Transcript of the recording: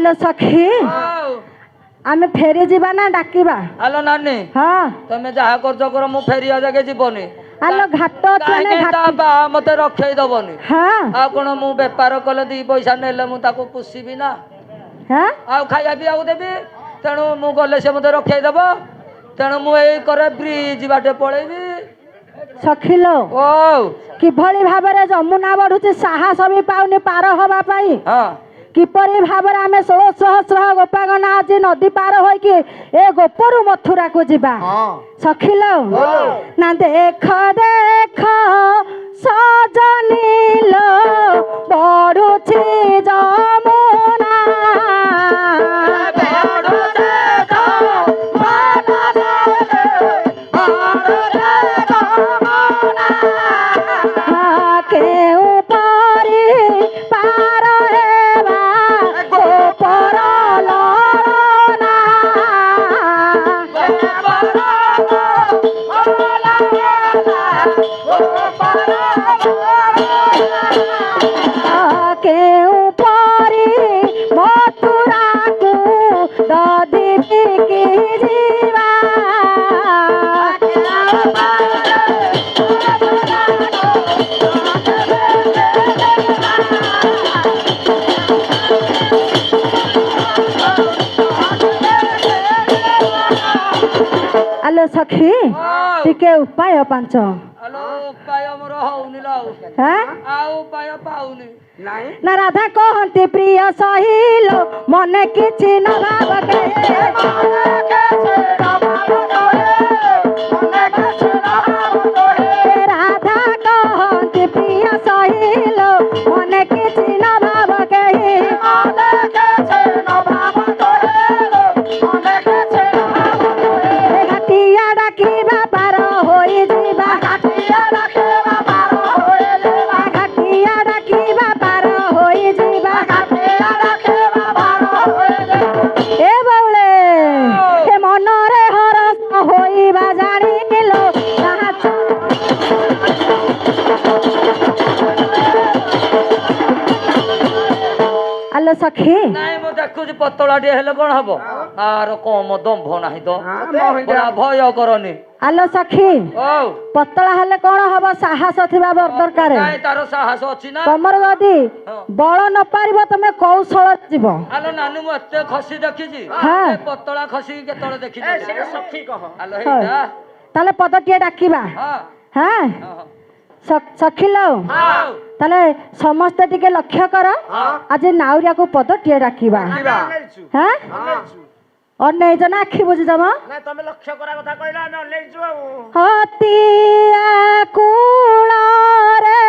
ଆଲୋ ସଖୀ ଆମେ ଫେରି ଯିବା ନା ଡାକିବା? ଆଲୋ ନାନୀ ହଁ ତମେ ଯାହା କରୁଛ କର ମୁଁ ଫେରିବା ଯାକେ ଯିବନି। ଆଲୋ ଘାଟ ଅଛି ଆମେ ଘାଟ ମତେ ରଖେଇ ଦବନି। ହଁ ଆଉ କଣ ମୁଁ ବେପାର କଲେ 2 ପଇସା ନେଲେ ମୁଁ ତାକୁ ପୋଷିବି ନା ହଁ ଆଉ ଖାଇବା ପିଇବାକୁ ଦେବି। ତେଣୁ ମୁଁ ଗଲେ ସେ ମତେ ରଖେଇ ଦବ। ତେଣୁ ମୁଁ ଏଇ କରେ ବ୍ରିଜ ବାଟେ ପଳେଇବି। ସଖିଲୋ ଓ କିଭଳି ଭାବରେ ଯମୁନା ବଢୁଛି ସାହସ ବି ପାଉନି ପାର ହବା ପାଇଁ। ହଁ କିପରି ଭାବରେ ଆମେ 1600 ଗୋପାଗନା ଆଜି ନଦୀ ପାର ହୋଇକି ଏ ଗୋପରୁ ମଥୁରାକୁ ଯିବା। ସଖିଲୋ ନା ଦେଖ ଦେଖ ସଜନୀଲୋ ବଢୁଛି ଯମୁନା କେଉଁ ପରି ପାର ହେବା ଗୋପର ଲଳନା କେଉଁ ପରି ମଥୁରାକୁ ଦଦି ବିକି ଯିବା। ଆଲୋ ସଖୀ ଟିକେ ଉପାୟ ପାଞ୍ଚ। ଆଲୋ ଉପାୟ ମୋର ହଉନି ଲୋ ଆଉ ଉପାୟ ପାଉନି। ନା ରାଧା କହନ୍ତି ପ୍ରିୟ ସହିଲ ମନେ କିଛି ନ ଭାବ ରାଧା କହନ୍ତି ପ୍ରିୟ ସହିଲ ମନେ କିଛି ନ ଭାବ କେହି ଘାଟିଆ ଡାକିବା ପାର ହୋଇଯିବା ଘାଟିଆ ଡାକିବା ପାର ହୋଇଯିବା ଏ ବଉଳେ ଏ ମନରେ ହରସ ହୋଇବା ଜାଣିନିଲୋ ଆଲୋ ସଖୀ ନାଇଁ ମୁଁ ଦେଖୁଛି ପତଳା ଟିକେ ହେଲେ କଣ ହବ? ଆର କମ ଦମ୍ଭ ନାହିଁ ତ ଭୟ କରନି। ଆଲୋ ସଖୀ ପତଳା ହେଲେ କଣ ହବ? ସାହସ ଥିବା ଦରକାର। ତାର ସାହସ ଅଛି ନା? ତମର ଯଦି ବଳ ନ ପାରିବ ତମେ କୌଶଳ ଯିବ। ଆଲୋ ନାନୀ ମୁଁ ଏତେ ଖସି ଦେଖିଛି ପତଳା ଖସି କେତେବେଳେ ଦେଖିଛି? ତାହେଲେ ପଦଟିଏ ଡାକିବା। ହଁ ସଖିଲୋ ତାହେଲେ ସମସ୍ତେ ଟିକେ ଲକ୍ଷ୍ୟ କର ଆଜି ନାଉରିଆକୁ ପଦଟିଏ ଡାକିବା। ହଁ ଅନେଇଛ ନା ଆଖି ବୁଝିଛ ମ? ତମେ ଲକ୍ଷ୍ୟ କରା କଥା କହିଲା ଆମେ ଅନେଇଛୁ ଆଉ। ହତିଆ କୂଳରେ